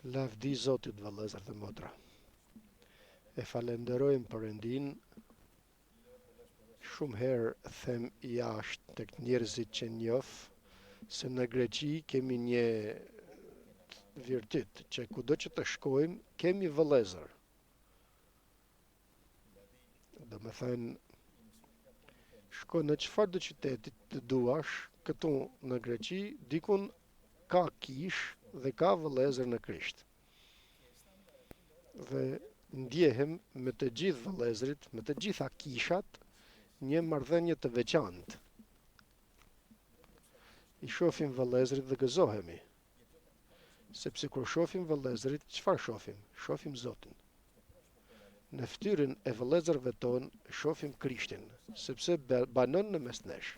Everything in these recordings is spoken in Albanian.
Lavdi Zotit, vëllezër dhe motra. E falenderojmë Perëndin. Shumë herë them jashtë tek njerëzit që njoh se në Greqi kemi një virtyt që kudo që të shkojmë kemi vëllezër. Do me thënë, shko në çfarë do qytetit të duash, këtu në Greqi, dikun ka kish dhe ka vëllezër në Krisht. Dhe ndjehem me të gjithë vëllezërit, me të gjitha kishat, një marrëdhënie të veçantë. I shohim vëllezërit dhe gëzohemi. Sepse kur shohim vëllezërit, çfarë shohim? Shohim Zotin. Në fytyrën e vëllezërve tonë shohim Krishtin, sepse banon në mes nesh.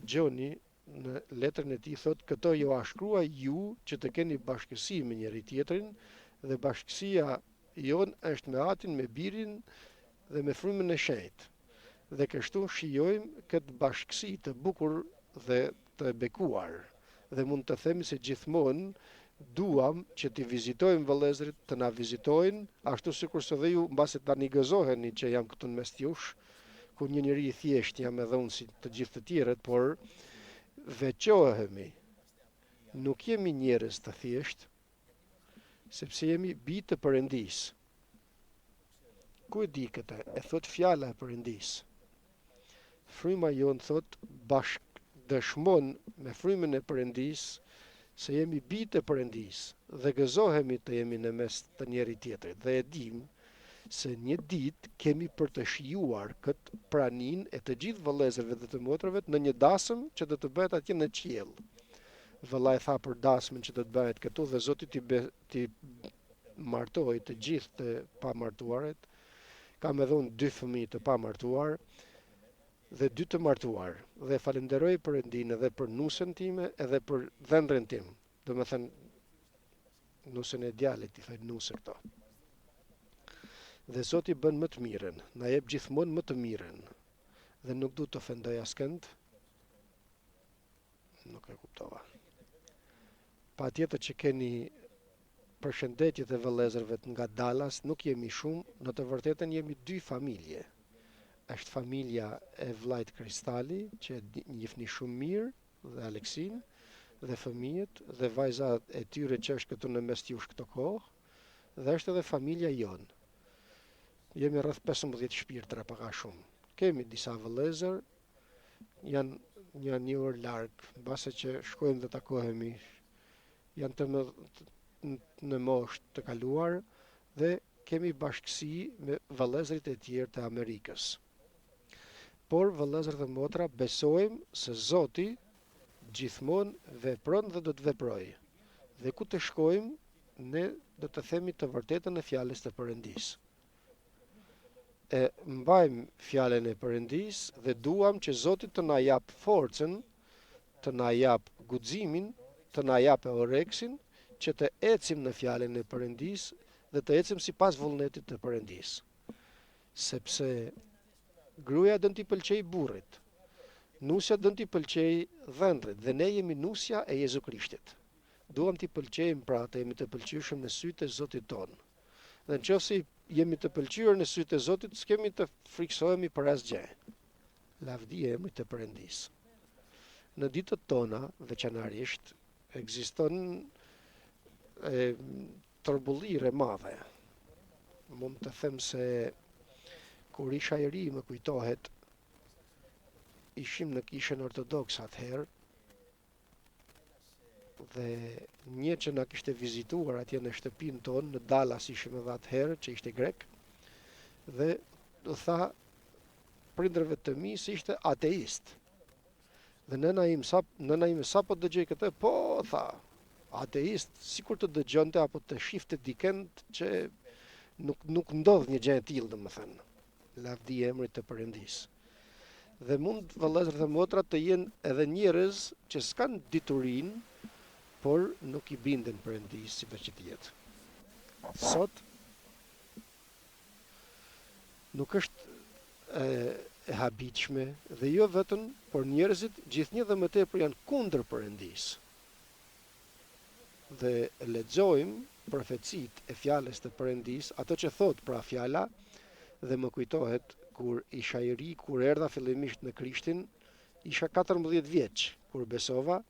Gjoni në letrën e tij thot, këto ju a shkruaj ju që të keni bashkësi me njëri tjetrin, dhe bashkësia jon është me Atin, me Birin dhe me Frymën e Shenjtë. Dhe kështu shijojmë këtë bashkësi të bukur dhe të bekuar. Dhe mund të themi se gjithmonë duam që t'i vizitojmë vëllezërit, të na vizitojnë, ashtu sikurse dhe ju mbasi tani gëzoheni që jam këtu në mes jush, ku një njeri i thjesht jam edhe unë si të gjithë të tjerët, por veçohemi. Nuk jemi njerëz të thjesht, sepse jemi bijë të Perëndis. Ku e di këtë? E thot fjala e Perëndis. Fryma jon thot bashk dëshmon me frymën e Perëndis se jemi bijë të Perëndis dhe gëzohemi të jemi në mes të njëri tjetrit dhe e dim se një ditë kemi për të shijuar këtë praninë e të gjithë vëllezërve dhe të motrave në një dasëm që do të bëhet atje në qiell. Vëllai tha për dasmën që do të bëhet këtu dhe Zoti ti martoi të gjithë të pamartuarit. Kam edhe unë 2 fëmijë të pamartuar dhe 2 të martuar. Dhe falenderoj Perëndin edhe për nusën time edhe për dhëndrin tim. Do me thënë nusën e djalit, i thënë nusë këto. Dhe Zoti bën më të mirën, na jep gjithmonë më të mirën. Dhe nuk du të ofendoj askënd. Nuk e kuptova. Patjetër që keni përshëndetjet e vëllezërve nga Dallas, nuk jemi shumë, në të vërtetën jemi 2 familje. Është familja e vllajt Kristali, që njihni shumë mirë, dhe Aleksin, dhe fëmijët, dhe vajza e tyre që është këtu në mes jush këto kohë, dhe është edhe familja jonë. Jemi rreth 15 shpirtra, pak a shumë. Kemi disa vëllezër, janë një orë larg, mbase që shkojmë dhe takohemi, janë në moshë të kaluar dhe kemi bashkësi me vëllezërit e tjerë të Amerikës. Por vëllezër dhe motra, besojmë se Zoti gjithmonë vepron dhe do të veprojë. Dhe ku të shkojmë, ne do të themi të vërtetën e fjalës të Perëndis. E mbajmë fjalën e Perëndis dhe duam që Zoti të na jap forcën, të na jap guximin, të na jap oreksin, që të ecim në fjalën e Perëndis dhe të ecim sipas vullnetit të Perëndis. Sepse gruaja do t'i pëlqej burrit, nusja do t'i pëlqej dhëndrit, dhe ne jemi nusja e Jezu Krishtit. Duam t'i pëlqejmë pra të jemi të pëlqyeshëm në sytë e Zotit tonë. Dhe nëse jemi të pëlqyer në sytë e Zotit, s'kemi të friksohemi për asgjë. Lavdi e emrit të Perëndis. Në ditët tona, veçanërisht, ekziston tërbullire madhe. Mund të them se kur isha i ri më kujtohet, ishim në kishën ortodoks atëherë, dhe një që na kishte vizituar atje në shtëpinë tonë, në Dallas ishim edhe atëherë, që ishte grek, dhe do tha prindërve të mi se ishte ateist. Dhe nëna ime sa po dëgjoj këtë, po tha, ateist, sikur të dëgjonte apo të shifte dikend që nuk ndodh një gjë e tillë, domethënë. Lavdi e emrit të Perëndis. Dhe mund vëllezër dhe motra të jenë edhe njerëz që s'kan diturinë, por nuk i binden Perëndis si që të jetë. Sot nuk është e habitshme dhe jo vetëm, por njerëzit gjithnjë dhe më tepër janë kundër Perëndis. Dhe lexojmë profecit e fjalës të Perëndis, ato që thot pra fjala, dhe më kujtohet kur isha i ri, kur erdha fillimisht në Krishtin, isha 14 vjeç, kur besova,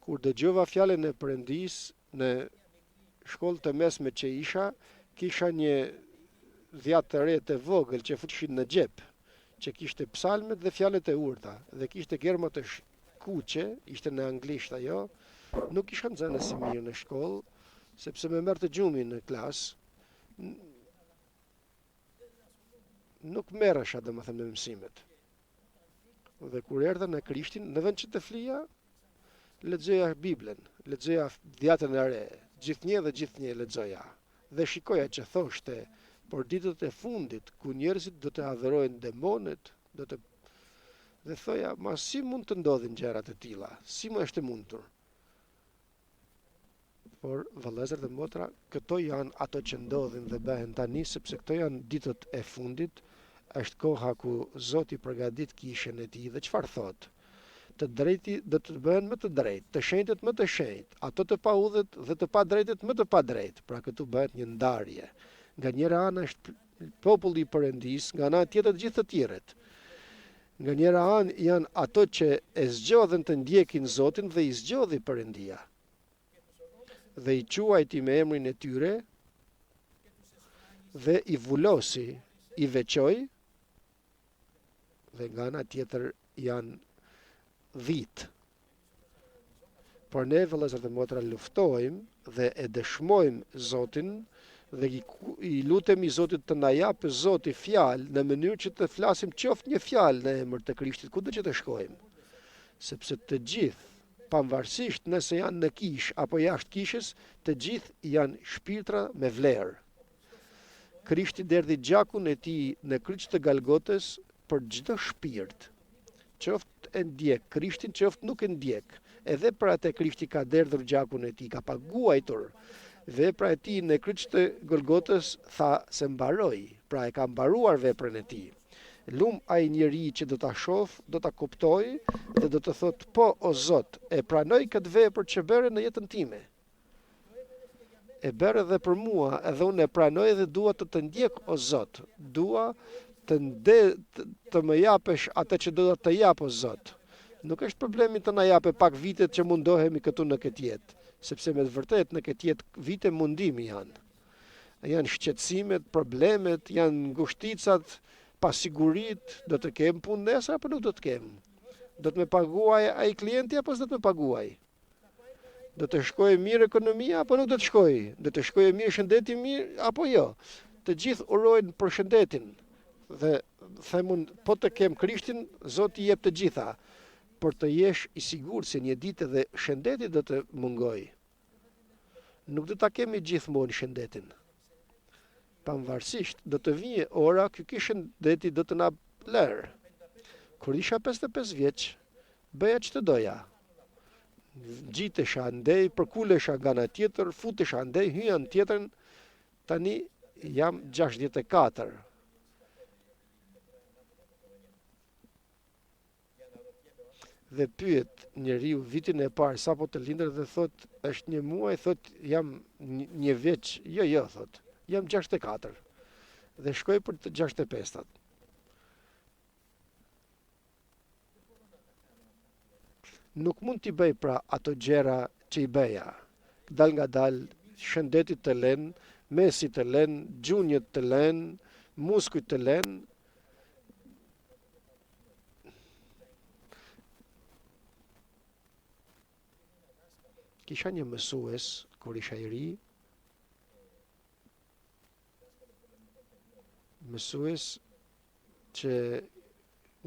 kur dëgjova fjalën e Perëndis në shkollë të mesme që isha, kisha një dhjatë të re të vogël që fuqishin në xhep, që kishte psalmet dhe fjalët e urta, dhe kishte gjerma të kuqe, ishte në anglisht ajo, nuk isha nxënës i mirë në shkollë, sepse më merrte gjumi në klas, nuk merresha domethënë me mësimet. Dhe kur erdha në Krishtin, në vend që të flija, lexoja Biblen, lexoja dhjatën e re, gjithnjë lexoja. Dhe shikoja që thoshte, por ditët e fundit, ku njerëzit do të adhurojnë demonet, dhe thoja, ma si mund të ndodhin gjërat e tilla? Si më është e mundur? Por, vëllezër dhe motra, këto janë ato që ndodhin dhe bëhen tani, sepse këto janë ditët e fundit, është koha ku Zoti përgatit kishën e tij dhe çfarë thot? Të drejti do të bëhen më të drejtë, të shenjtët më të shenjtë, ato të paudhët dhe të padrejtët më të padrejtë. Pra këtu bëhet një ndarje. Nga njëra anë është populli i Perëndis, nga ana tjetër të gjithë të tjerët. Nga njëra anë janë ato që e zgjodhen të ndjekin Zotin dhe i zgjodhi Perëndia. Dhe i quajti me emrin e tyre dhe i vulosi, i veçoi, dhe nga ana tjetër janë 10. Por ne vëllezër dhe motra luftojmë dhe e dëshmojmë Zotin dhe i lutemi Zotit të na japë Zoti fjalë në mënyrë që të flasim qoftë një fjalë në emër të Krishtit kudo që të shkojmë. Sepse të gjithë, pavarësisht nëse janë në kishë apo jashtë kishës, të gjithë janë shpirtra me vlerë. Krishti derdhi gjakun e tij në kryq të Galgotës për çdo shpirt. Qoftë e ndjek Krishtin, qoftë nuk e ndjek. Edhe për atë Krishti ka derdhur gjakun e tij, ka paguajtur. Vepra e tij në kryq të Golgotës tha se mbaroi, pra e ka mbaruar veprën e tij. Lum ai njeri që do ta shoh, do ta kuptoj dhe do të thot po o Zot, e pranoj këtë vepër që bëre në jetën time. E bëre edhe për mua, edhe unë e pranoj dhe dua të ndjek o Zot. Dua të më japësh atë që do të jap o Zot. Nuk është problemi të na japë pak vitet që mundohemi këtu në këtë jetë, sepse me të vërtet në këtë jetë vite mundimi janë. Janë shqetësimet, problemet, janë ngushticat, pasigurit, do të kem punë nesër apo nuk do të kem? Do të më paguaj ai klienti apo s'do të më paguaj? Do të shkojë mirë ekonomia apo nuk do të shkojë? Do të shkojë mirë shëndeti mirë apo jo? Të gjithë urojnë për shëndetin dhe themun po të kem Krishtin, Zoti jep të gjitha. Por të jesh i sigurt se një ditë edhe shëndeti do të mungoj. Nuk do ta kemi gjithmonë shëndetin. Pavarësisht do të vijë ora ky shëndeti do të na lërë. Kur isha 55 vjeç, bëja ç'të doja. Gjitesha andej, përkulesha nga ana tjetër, futesha andej, hyja në tjetrën. Tani jam 64. Dhe pyet njeriu vitin e parë sapo të lindër dhe thot është një muaj, thot jam një vjeç, jo thot, jam 64 dhe shkoj për të 65-tat. Nuk mund t'i bëj pra ato gjëra që i bëja. Dal nga dal, shëndetit të len, mesit të len, gjunjët të len, muskujt të len. Kisha një mësues, kur isha i ri, mësues që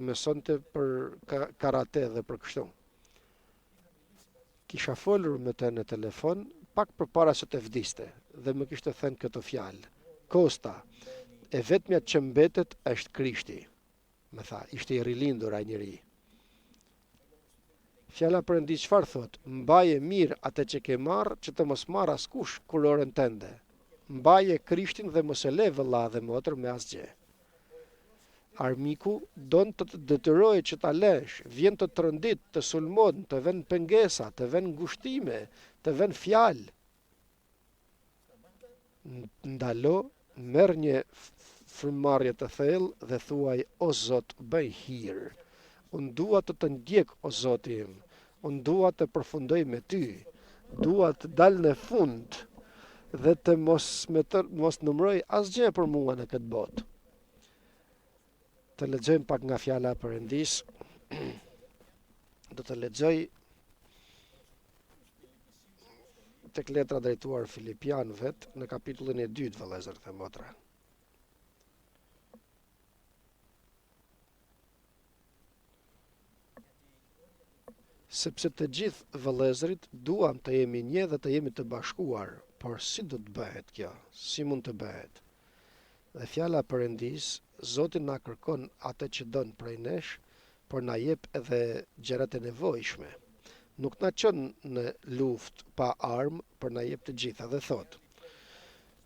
mësonte për karate dhe për kështu. Kisha folur me të në telefon, pak përpara se të vdiste, dhe më kishte thënë këtë fjalë. Kosta, e vetmja që mbetet është Krishti. Më tha, ishte i rilindur ai njeri. Fjala Perëndis çfarë thot? Mbaje mirë atë që ke marrë, që të mos marr askush kurorën tënde. Mbaje Krishtin dhe mos e le vëlla dhe motër me asgjë. Armiku don të të detyrojë që ta lësh, vjen të trondit, të sulmon, të vën pengesa, të vën ngushtime, të vën fjalë. ndalo, merr një frymëmarrje të thellë dhe thuaj: O Zot, bëj hir. Unë dua të ndjek, o Zoti im. Unë dua të përfundoj me ty. Dua të dal në fund dhe të mos numroj asgjë për mua në këtë botë. Të lexojmë pak nga fjala e Perëndis. Do të lexoj tek letra drejtuar Filipianëve në kapitullin e 2, vëllezër dhe motra. Sepse të gjithë vëllezërit duam të jemi një dhe të jemi të bashkuar, por si do të bëhet kjo? Si mund të bëhet? Dhe fjala e Perëndis, Zoti na kërkon atë që don prej nesh, por na jep edhe gjërat e nevojshme. Nuk na çon në luftë pa armë, por na jep të gjitha dhe thot: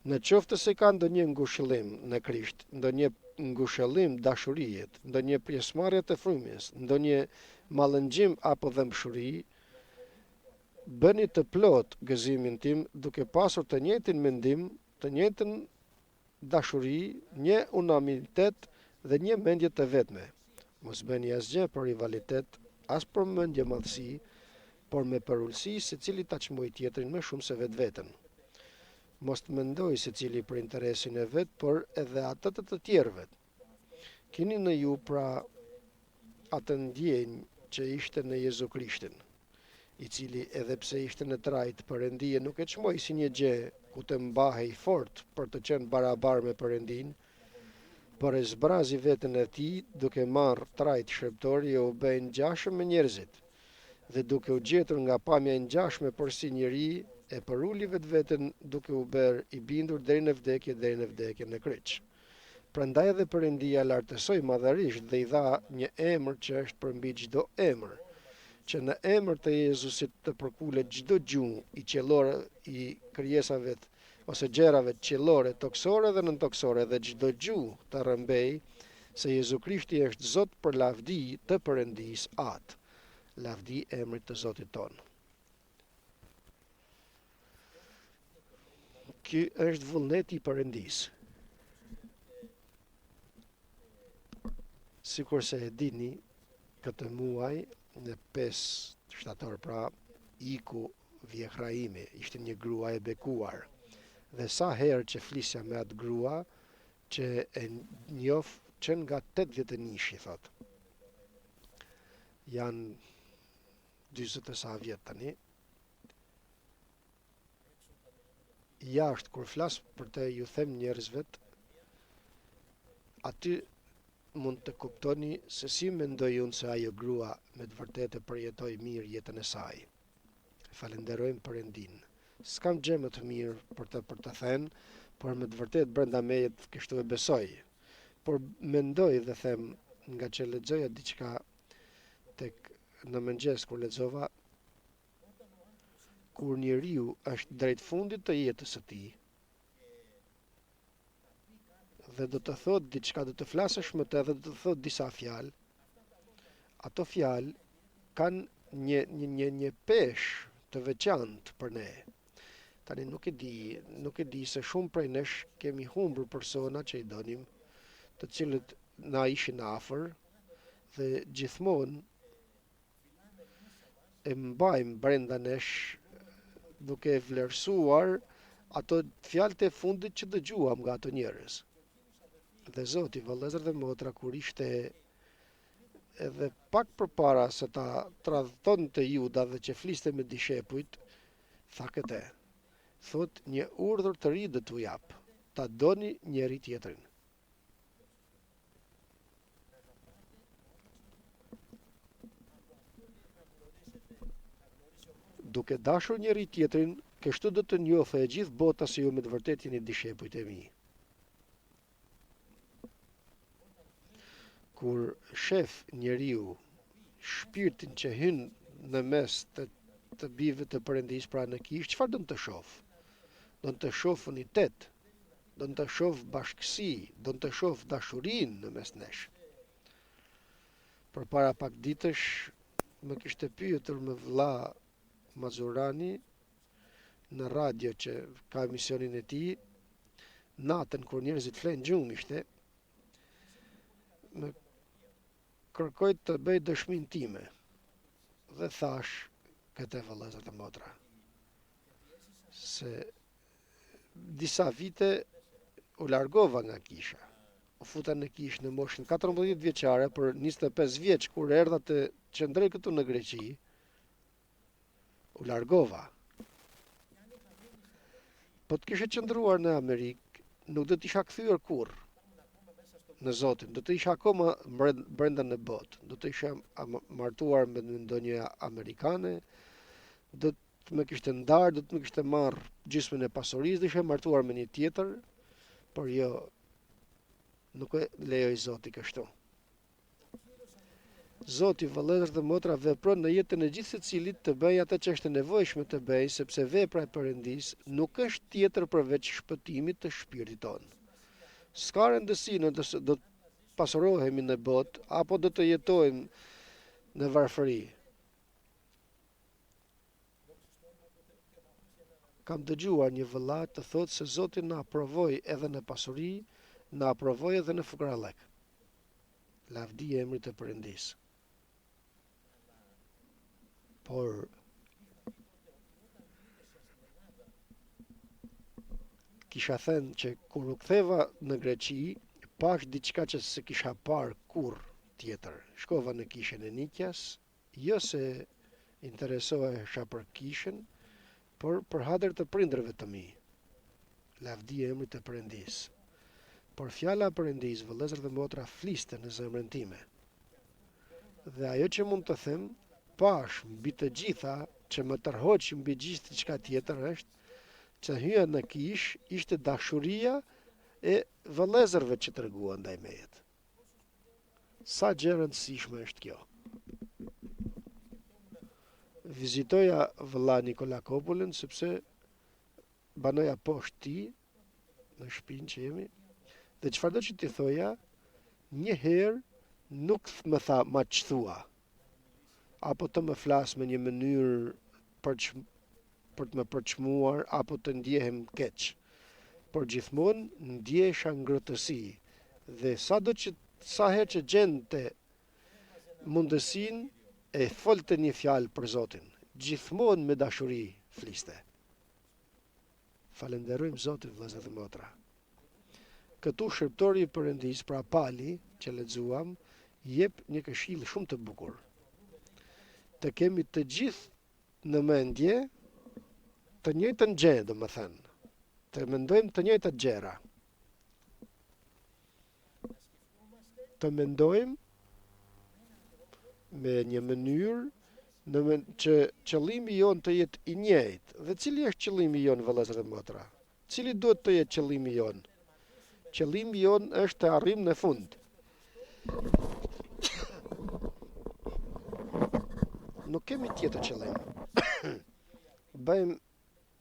në qoftë se ka ndonjë ngushëllim në Krisht, ndonjë ngushëllim dashurie, ndonjë pjesëmarrje të frymës, ndonjë mallëngjim apo dëmshuri, bëni të plot gëzimin tim duke pasur të njëjtin mendim, të njëjtën dashuri, një unanimitet dhe një mendje të vetme. Mos bëni asgjë për rivalitet, as për mendje madhësi, por me përullësi secili ta çmoj tjetrin më shumë se vetveten. Mos të mendoj secili për interesin e vet, por edhe atë të tjerëve. Keni në ju pra atë ndjenjë që ishte në Jezu Krishtin, i cili edhe pse ishte në trajt Perëndie nuk e çmoi si një gjë ku të mbahej fort për të qenë barabar me Perëndin, por e zbrazi veten e tij duke marrë trajt shërptori e u bë ngjashëm me njerëzit, dhe duke u gjetur nga pamja e ngjashme por si njeri, e përuli vetveten duke u bërë i bindur deri në vdekje në kryq. Prandaj edhe Perëndia lartësoi madhërisht dhe i dha një emër që është përmbi çdo emër, që në emër të Jezusit të përkulet çdo gjuhë i qellore i krijesave ose gjërave qellore, toksore dhe nëntoksore, dhe çdo gjuhë të rrëmbej se Jezu Krishti është Zot për lavdi të Perëndis atë. Lavdi emrit të Zotit tonë. Ky është vullneti i Perëndis. Sikur se e dini, këtë muaj në 5 shtator pra iku Vjehraimi, ishte një grua e bekuar. Dhe sa herë që flisja me atë grua, që e njoh që nga 81 thot. Janë 40 e sa vjet tani. Jashtë kur flas për të ju them njerëzve, aty mund të kuptoni se si mendoj unë se ajo grua me të vërtetë përjetoi mirë jetën e saj. Falenderojmë Perëndin. S'kam gjë më të mirë për të thënë, por me të vërtetë brenda meje kështu e besoj. Por mendoj dhe them, nga që lexoja diçka tek në mëngjes kur lexova, kur njeriu është drejt fundit të jetës së tij dhe do të thotë diçka, do të flasësh më të dhe do të thotë disa fjalë, ato fjalë kanë një peshë të veçantë për ne. Tani nuk e di se shumë prej nesh kemi humbur persona që i donim, të cilët na ishin afër dhe gjithmonë e mbajmë brenda nesh duke vlerësuar ato fjalët e fundit që dëgjuam nga ato njerëz. Dhe Zoti, vëllezër dhe motra, kur ishte edhe pak përpara se ta tradhtonte Juda dhe që fliste me dishepujt, tha këtë: thot, një urdhër të ri do t'u jap, ta doni njëri tjetrin. Duke dashur njëri tjetrin, kështu do të njohë e gjithë bota se ju me të vërtetë jeni dishepujt e mi. Kur shef njeriu shpirtin që hyn në mes të bijve të Perëndis, pra në kish, çfarë do të shoh? Do të shoh unitet, do të shoh bashkësi, do të shoh dashurinë në mes nesh. Përpara pak ditësh më kishte pyetur me vëlla Mazurani në radio që ka emisionin e tij, natën kur njerëzit flenë gjumë ishte, më kërkoj të bëj dëshmin time dhe thash këtë vëllezër të motra se disa vite u largova nga kisha. U futa në kishë në moshën 14 vjeçare, për 25 vjeç kur erdha të qëndrej këtu në Greqi, u largova. Po të kishe qëndruar në Amerikë, nuk do t'isha kthyer kurrë në Zotin, do të isha akoma brenda në botë, do të isha martuar me ndonjë amerikane, do të më kishte ndarë, do të më kishte marrë gjysmën e pasurisë, do isha martuar me një tjetër, por jo, nuk e lejoj Zoti kështu. Zoti, vëllezër dhe motra, vepron në jetën e gjithë secilit të bëjë atë që është e nevojshme të bëjë, sepse vepra e Perëndis nuk është tjetër përveç shpëtimit të shpirtit tonë. S'ka rëndësi nëse do të pasurohemi në botë apo do të jetojmë në varfëri. Kam dëgjuar një vëlla të thotë se Zoti na aprovoi edhe në pasuri, na aprovoi edhe në fukarallëk. Lavdi emrit të Perëndis. Por kisha thënë që kur u ktheva në Greqi, pash diçka që se kisha parë kurrë tjetër. Shkova në kishën e Nikjas, jo se interesohesha për kishën, por për hadër të prindërve të mi. Lavdi emrit të Perëndis. Por fjala e Perëndis, vëllezër dhe motra, fliste në zemrën time. Dhe ajo që mund të them, pash mbi të gjitha që më tërhoq mbi gjithë diçka tjetër është që hyja në kish ishte dashuria e vëllezërve që treguan ndaj meje. Sa gjë e rëndësishme është kjo. Vizitoja vëlla Nikola Kopullin sepse banoja poshtë tij në shtëpinë që jemi, dhe çfarëdo që ti thoja, një herë nuk më tha ma ç'thua, apo të më flas me një mënyrë për të më përçmuar apo të ndjehem keq. Por gjithmonë ndjesha ngrohtësi dhe sa herë që gjente mundësinë e folte një fjalë për Zotin, gjithmonë me dashuri fliste. Falenderojmë Zotin, vëllezër dhe motra. Këtu shërptori i Perëndis, pra Pali, që lexuam, jep një këshill shumë të bukur. Të kemi të gjithë në mendje të njëjtën gjë, domethënë, të mendojmë të njëjtat gjëra. Të mendojmë me një mënyrë që qëllimi jon të jetë i njëjtë. Dhe cili është qëllimi jon, vëllezër dhe motra? Cili duhet të jetë qëllimi jon? Qëllimi jon është të arrijmë në fund. Nuk kemi tjetër qëllim. Bëjmë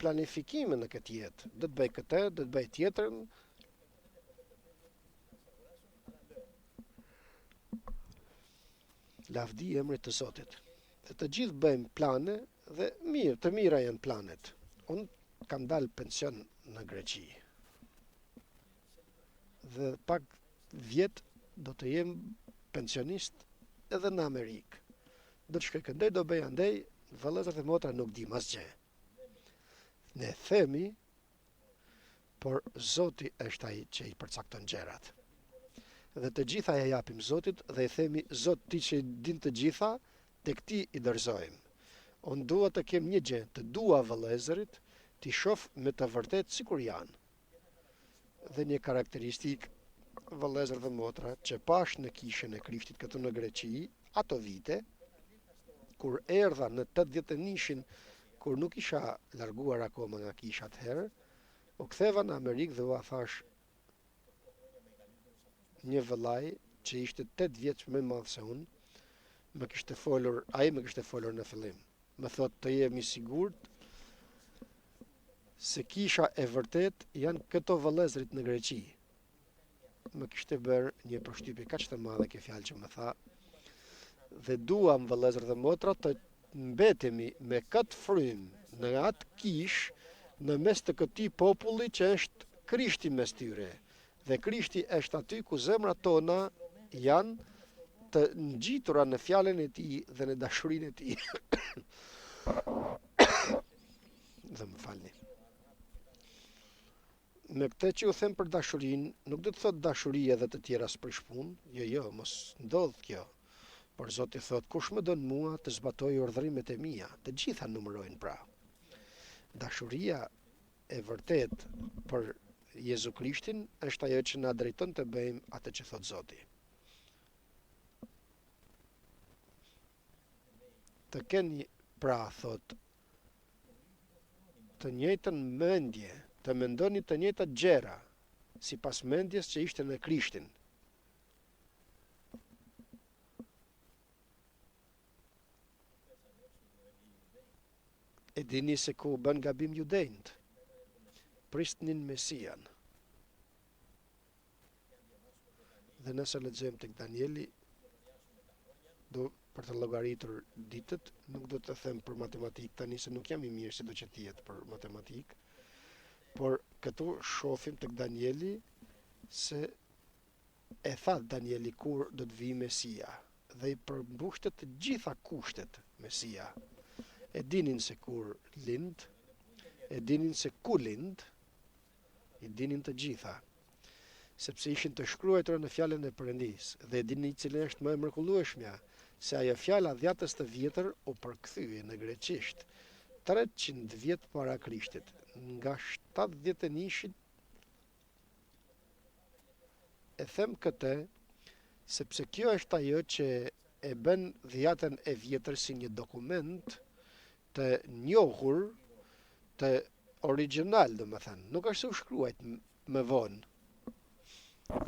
planifikime në këtë jetë. Do të bëj këtë, do të bëj tjetrën. Lavdi emrit të Zotit. Dhe të gjithë bëjmë plane dhe mirë, të mira janë planet. Unë kam dalë pension në Greqi. Dhe pak vjet do të jem pensionist edhe në Amerikë. Do të shkoj këndej, do bëj andej, vëllezër dhe motra nuk di asgjë. Ne themi, por Zoti është ai që i përcakton gjërat. Dhe të gjitha ja japim Zotit dhe i themi, Zot, ti që din të gjitha, tek ti i dorëzojmë. Unë dua të kem një gjë, të dua vëllezërit, ti shoh me të vërtetë sikur janë. Dhe një karakteristikë, vëllezër dhe motra, që pash në kishën e Krishtit këtu në Greqi, ato vite, kur erdha në 81-shin, kur nuk isha larguar akoma nga kisha atëherë, u ktheva në Amerikë dhe u thash një vëllai që ishte 8 vjeç më i madh se unë, ai më kishte folur në fillim. Më thotë, të jemi sigurt se kisha e vërtet janë këto vëllezërit në Greqi. Më kishte bërë një përshtypje kaq të madhe kjo fjalë që më tha, dhe duam, vëllezër dhe motra, të mbetemi me këtë frymë në atë kish në mes të këtij populli që është Krishti mes tyre. Dhe Krishti është aty ku zemrat tona janë të ngjitura në fjalën e tij dhe në dashurinë e tij. Dhe më falni. Me këtë që u them për dashurinë, nuk do të thot dashuri edhe të tjera s'prish punë. Jo, mos ndodh kjo. Por Zoti thot, kush më don mua të zbatoj urdhrimet e mia, të gjitha numërojnë pra. Dashuria e vërtet për Jezu Krishtin është ajo që na drejton të bëjmë atë që thot Zoti. Të keni pra thot të njëjtën mendje, të mendoni të njëjtat gjëra, sipas mendjes që ishte në Krishtin. E dini se ku bën gabim judejt, prisnin Mesian. Dhe nëse lexojmë tek Danieli, për të llogaritur ditët, nuk do të them për matematik tani se nuk jam i mirë si do që t'jetë për matematik, por këtu shohim tek Danieli se e tha Danieli kur do të vijë Mesia dhe i përmbushtet të gjitha kushtet Mesia. E dinin se kur lind, e dinin se ku lind, i dinin të gjitha, sepse ishin të shkruar në fjalën e Perëndis dhe e dinin cilën është më e mrekullueshmja, se ajo fjala dhjatës të vjetër u përkthye në greqisht 300 vjet para Krishtit, nga 71. E them këtë sepse kjo është ajo që e bën dhjatën e vjetër si një dokument të njohur, të original, domethënë, nuk është se u shkruajt më vonë.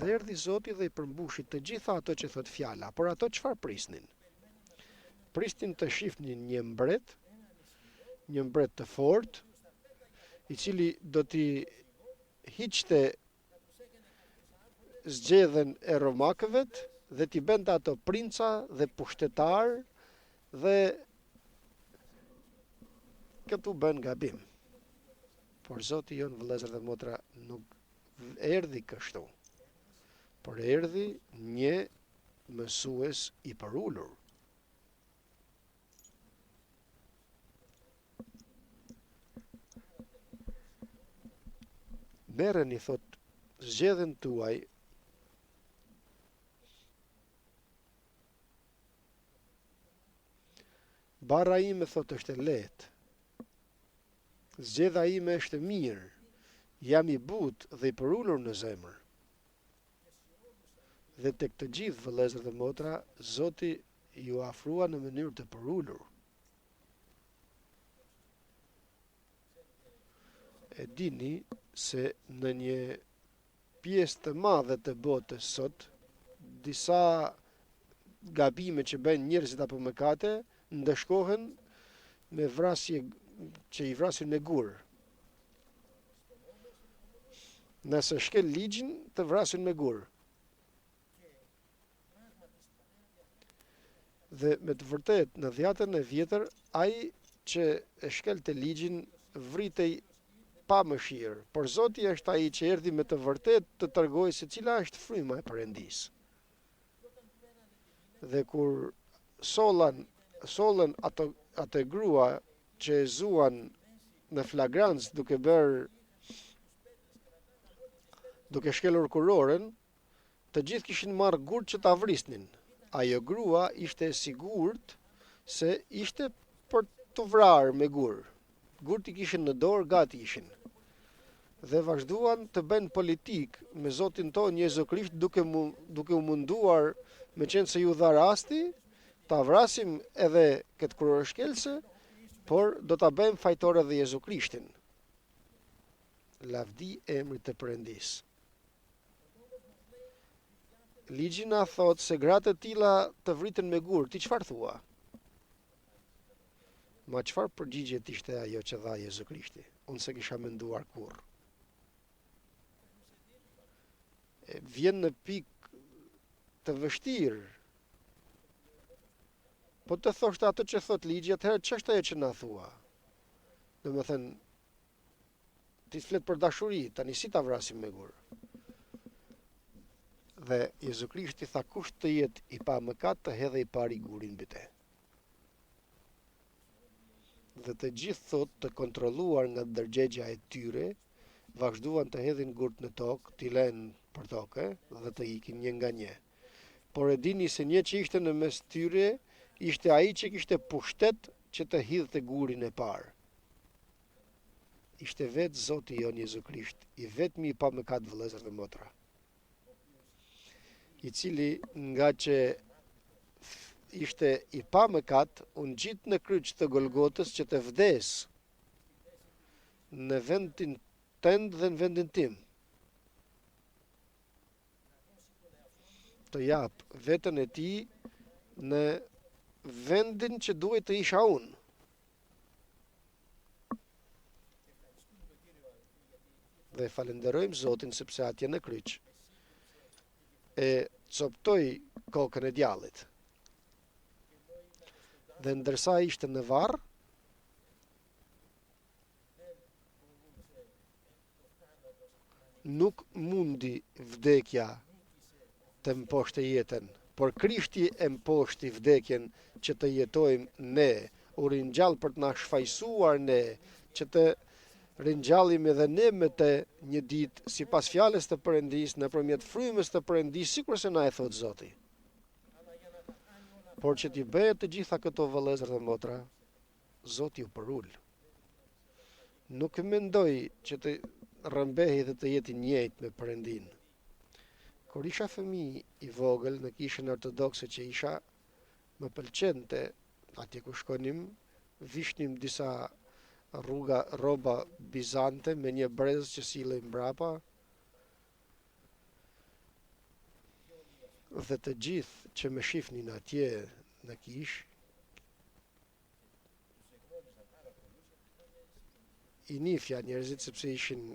Dhe erdhi Zoti dhe i përmbushi të gjitha ato që thot fjala, por ato çfarë prisnin? Prisnin të shihnin një mbret të fortë, i cili do t'i hiqte zgjedhjen e romakëve dhe t'i bënte ato princa dhe pushtetar dhe këtu bën gabim. Por Zoti jon, vëllezër dhe motra, nuk erdhi kështu, por erdhi një mësues i përulur. Merreni, thot, zgjedhjen tuaj barra ime, thot, është e lehtë. Zgjedhja ime është mirë, jam i butë dhe i përulur në zemër. Dhe tek të gjithë, vëllezër dhe motra, Zoti ju afrua në mënyrë të përulur. E dini se në një pjesë të madhe të botës sot, disa gabime që bën njerëzit apo mëkate ndeshkohen me vrasje që i vrasin me gur. Nëse shkel ligjin, të vrasin me gur. Dhe me të vërtet, në dhjatën e vjetër, ai që e shkelte ligjin vritej pa mëshirë, por Zoti është ai që erdhi me të vërtet të tregojë se cila është fryma e Perëndis. Dhe kur sollën ato grua që e zuan në flagrancë duke shkelur kuroren, të gjithë kishin marrë gurt që ta vrisnin. Ajo grua ishte e sigurt se ishte për të vrarë me gur. Gurt i kishin në dorë, gati ishin. Dhe vazhduan të bëjnë politik me Zotin tonë Jezu Krisht duke u munduar, me qenë se ju dha rasti, ta vrasim edhe këtë kurorshkelëse, por do ta bëjmë fajtore dhe Jezu Krishtin. Lavdi emrit të Perëndis. Ligji na thot se gratë të tilla të vriten me gur. Ti çfarë thua? Ma çfarë përgjigje ishte ajo që dha Jezu Krishti? Unë se kisha menduar kurrë. Vjen në pikë të vështirë. Po të thoshte ato që thot ligji, atëherë ç'është ajo që na thua? Domethënë, ti flet për dashuri, tani si ta vrasim me gur? Dhe Jezu Krishti tha kush të jetë i pa mëkat të hedhë i pari gurin mbi te. Dhe të gjithë thot të kontrolluar nga ndërgjegja e tyre, vazhduan të hedhin gurt në tokë, t'i lënë për tokë dhe të ikin një nga një. Por e dini se një që ishte në mes tyre, ishte ai që kishte pushtet që të hidhte gurin e parë. Ishte vetë Zoti jon Jezu Krisht, i vetmi i pa mëkat vëllezër dhe motra, i cili nga që ishte i pa mëkat, u ngjit në kryq të Golgotës që të vdes në vendin tënd dhe në vendin tim. Të jap veten e tij në vendin që duhet të isha unë. Dhe falenderojmë Zotin sepse atje në kryq e coptoi kokën e djallit. Dhe ndërsa ishte në varr, nuk mundi vdekja të mposhte jetën, por Krishti e mposhti vdekjen që të jetojmë ne, u ringjall për të na shfaqsuar ne, që të ringjallim edhe ne me të një ditë sipas fjalës të Perëndis nëpërmjet frymës të Perëndis, sikur se na e thot Zoti. Por që t'i bëhet të gjitha këto vëllezër dhe motra, Zoti u përul. Nuk mendoj që të rrëmbehi dhe të jeti njëjtë me Perëndin. Kur isha fëmijë i vogël në kishën ortodokse që isha, më pëlqente atje ku shkonim, vishnim disa roba bizante me një brez që sillej mbrapa, dhe të gjithë që më shifnin atje në kish, i nifja njerëzit sepse ishin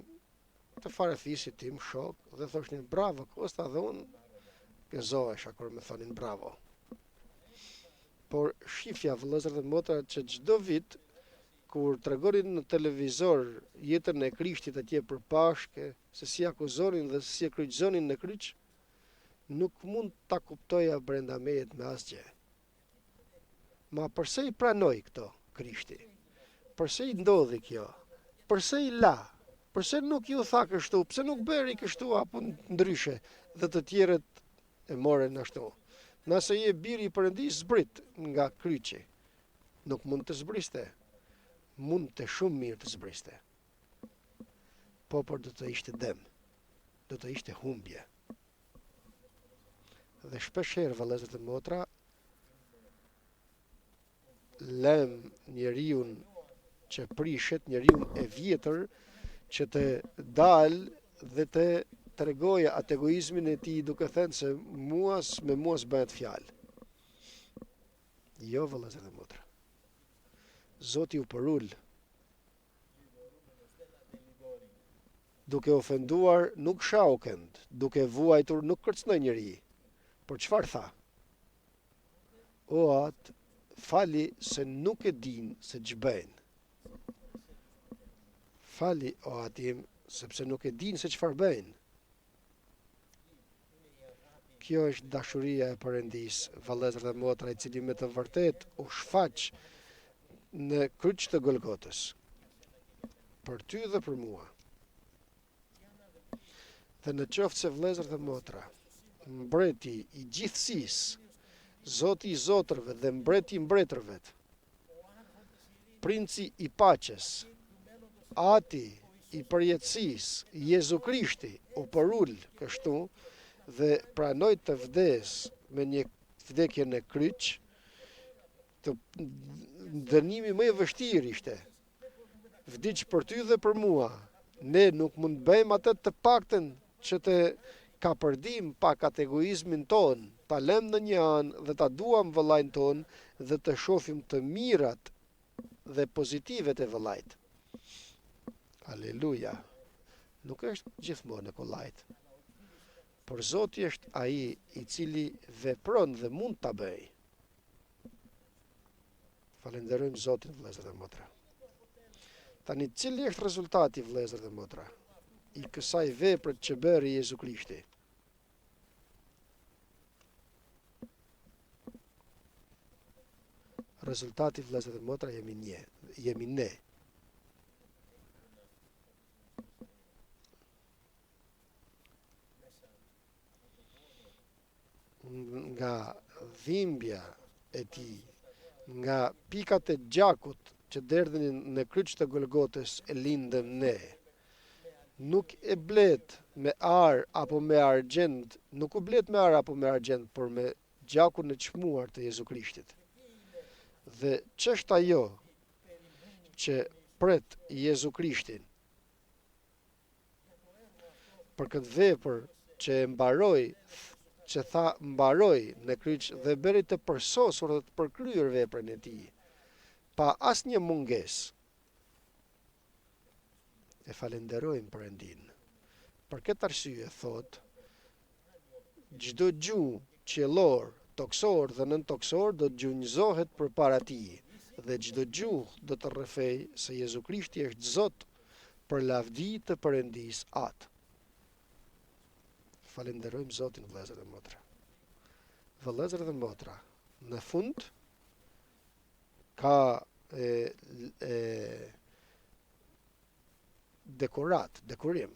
të farefisit tim, shok, dhe thoshnin bravo Kosta, dhe unë gëzohesha kur më thonin bravo. Por shifja vëllezër dhe motra që çdo vit kur tregonin në televizor jetën e Krishtit atje përpashke, se si akuzonin dhe si e kryqëzonin në kryq, nuk mund ta kuptoja brenda mejet me asgjë. Ma përse i pranoi këto Krishti? Përse i ndodhi kjo? Përse i la? Përse nuk ju tha kështu? Pse nuk bëri kështu apo ndryshe dhe të tjerët e morën ashtu? Nëse je biri i Perëndis, zbrit nga kryqi. Nuk mund të zbriste. Mund të shumë mirë të zbriste. Por do të ishte dëm. Do të ishte humbje. Dhe shpeshherë vëllezër dhe motra, lëm njeriu që prishet, njeriu e vjetër, që të dalë dhe të tregojë atë egoizmin e tij duke thënë se me mua s'bëhet fjalë. Jo vëllezër dhe motra. Zoti u përul. Duke ofenduar nuk shau kënd, duke vuajtur nuk kërcnoi njeri. Por çfarë tha? O atë, fali se nuk e din se ç'bëjnë. Fali o atim, sepse nuk e din se çfarë bëjnë. Kjo është dashuria e Perëndis, vëllezër dhe motra, i cili me të vërtet u shfaq në kryq të Golgotës. Për ty dhe për mua. Dhe në qoftë se vëllezër dhe motra, mbreti i gjithësisë, Zoti i zotërve dhe mbreti i mbretërve, princi i paqes, ati i përjetësisë, Jezu Krishti, u përul kështu dhe pranoi të vdes me një vdekje në kryq, të dënimi më i vështirë ishte. Vdiq për ty dhe për mua. Ne nuk mund bëjmë atë të paktën që të kapërdim pak atë egoizmin ton, ta lëm në një anë dhe ta duam vëllain ton dhe të shohim të mirat dhe pozitivet e vëllait. Aleluja. Nuk është gjithmonë e kollajt. Por Zoti është ai i cili vepron dhe mund ta bëj. Falenderojmë Zotin, vëllezër dhe motra. Tani, cili është rezultati, vëllezër dhe motra, i kësaj vepre që bëri Jezu Krishti? Rezultati, vëllezër dhe motra, jemi ne. Nga dhimbja e tij, nga pikat e gjakut që derdhin në kryq të Golgotës e lindëm ne. Nuk e blet me ar apo me argjend, nuk u blet me ar apo me argjend, por me gjakun e çmuar të Jezu Krishtit. Dhe ç'është ajo që pret Jezu Krishtin për këtë vepër që e mbaroi, që tha mbaroi në kryq dhe bëri të përsosur dhe të përkryer veprën e tij, pa asnjë mungesë. E falenderojmë Perëndin. Për këtë arsye thot, çdo gjuhë qiellor, toksor dhe nëntoksor do të gjunjëzohet përpara tij, dhe çdo gjuhë do të rrëfej se Jezu Krishti është Zot për lavdi të Perëndis atë. Falenderojmë Zotin, vëllezër dhe motra. Vëllezër dhe motra, në fund ka dekorim.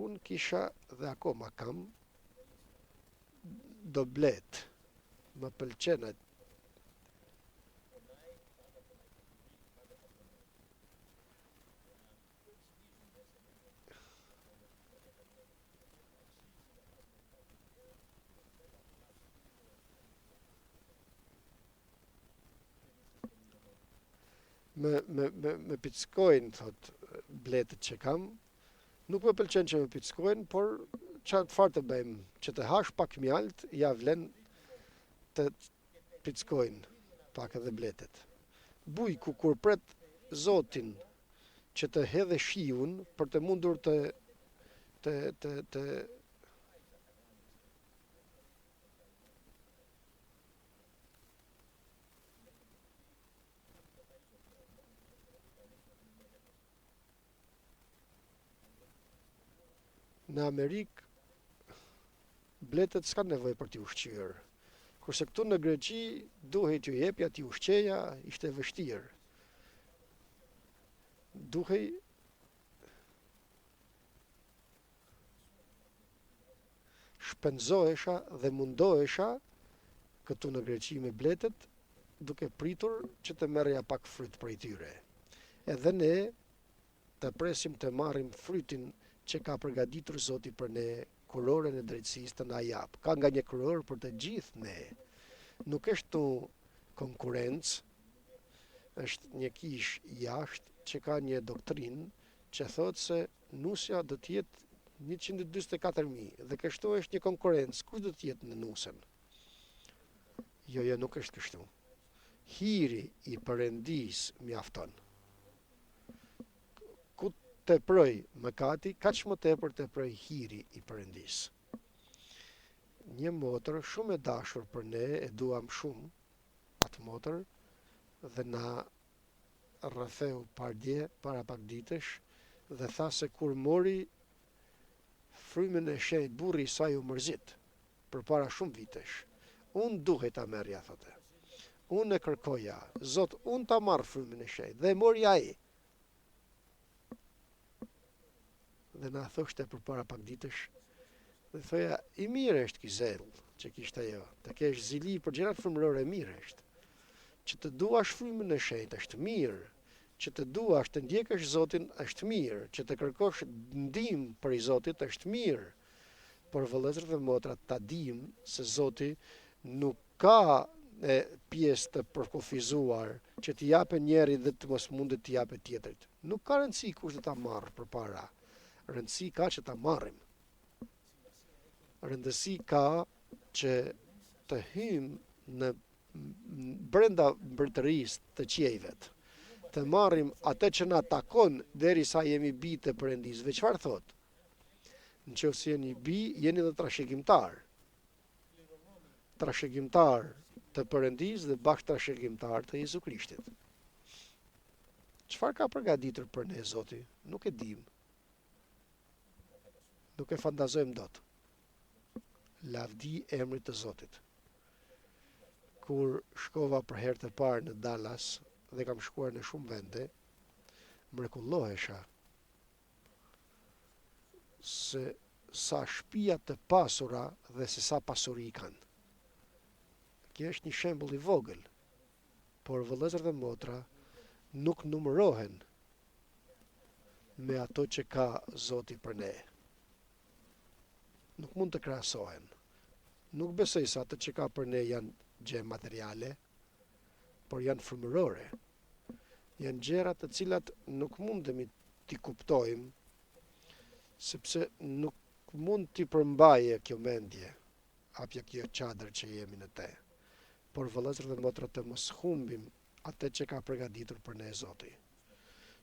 Unë kisha dhe akoma kam doblet. Më pëlqen me pickojnë, thot, bletët që kam. Nuk më pëlqen që me pickojnë, por çfarë farë të bëjmë? Që të hash pak mjalt, ja vlen të pickojnë pak edhe bletët. Bujku kur pret Zotin që të hedhe shiun për të mundur të në Amerikë bletët s'kan nevojë për t'i ushqyer. Kurse këtu në Greqi duhej t'ju jepja t'i ushqeja, ishte vështirë. Duhej shpenzohesha dhe mundohesha këtu në Greqi me bletët, duke pritur që të merrja pak fryt prej tyre. Edhe ne të presim të marrim frytin që ka përgatitur Zoti për ne, kuroren e drejtësisë të na jap. Ka nga një kuror për të gjithë ne. Nuk është tu konkurrencë, është një kish jashtë që ka një doktrinë që thotë se nusja do të jetë 144.000 dhe kështu është një konkurrencë. Kush do të jetë në nusën? Jo, nuk është kështu. Hiri i Perëndis mjafton. Të proj mëkati, kaq më tepër të proj hiri i Perëndis. Një motër shumë e dashur për ne, e duam shumë atë motër, dhe na rrëfeu pardje para pak ditësh, dhe tha se kur mori frymën e shenjtë burri i saj u mërzit përpara shumë vitesh. Unë duhej ta merrja, thotë. Unë e kërkoja, Zot, unë ta marr frymën e shenjtë dhe mori ai. Dhe na thoshte përpara pak ditësh, dhe thoja, i mirë është ky zell që kishte ajo, të kesh zili për gjërat frymërore mirë është. Që të duash frymën e shenjtë është mirë, që të duash të ndjekësh Zotin është mirë, që të kërkosh ndihmë prej Zotit është mirë. Por vëllezër dhe motra, ta dim se Zoti nuk ka pjesë të përkufizuar që t'i japë njeri dhe të mos mundet t'i japë tjetrit. Nuk ka rëndësi kush do ta marrë përpara. Rëndësi ka që ta marrim. Rëndësi ka që të hymë në brenda mbretërisë të qiejvet, të marrim atë që na takon derisa jemi bi të Perëndisë. Çfarë thot? Nëse jeni bi, jeni dhe trashëgimtar. Trashëgimtar të Perëndisë dhe bashkë trashëgimtar të Jezu Krishtit. çfarë ka përgatitur për ne Zoti? Nuk e dim. Nuk e fantazojmë dot. Lavdi emrit të Zotit. Kur shkova për herë të parë në Dallas dhe kam shkuar në shumë vende, mrekullohesha se sa shtëpia të pasura dhe se sa pasuri kanë. Kjo është një shembull i vogël, por vëllezër dhe motra nuk numërohen me ato që ka Zoti për ne. Nuk mund të krahasohen. Nuk besoj se ato që ka për ne janë gjë materiale, por janë frymërore. Janë gjëra të cilat nuk mundemi t'i kuptojmë, sepse nuk mund t'i përmbaje kjo mendje, apja kjo çadër që jemi në te. Por vëllezër dhe motra të mos humbim atë që ka përgatitur për ne Zoti.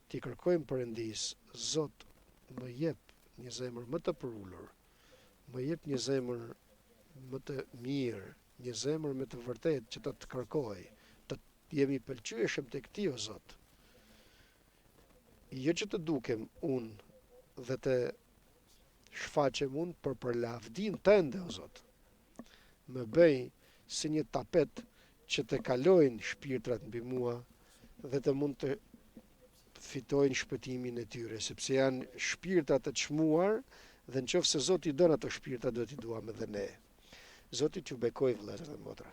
Ti kërkojmë Perëndis, Zot, më jep një zemër më të përullur, më jep një zemër më të mirë, një zemër me të vërtet që të kërkoj, të jemi pëlqyeshëm tek ti o Zot. Jo që të dukem unë dhe të shfaqem unë, për lavdin tënde o Zot. Më bëj si një tapet që të kalojnë shpirtrat mbi mua dhe të mund të fitojnë shpëtimin e tyre, sepse janë shpirtrat të çmuar dhe nëse Zoti don ato shpirtra, do t'i duam edhe ne. Zoti t'ju bekoj vëllezër dhe motra.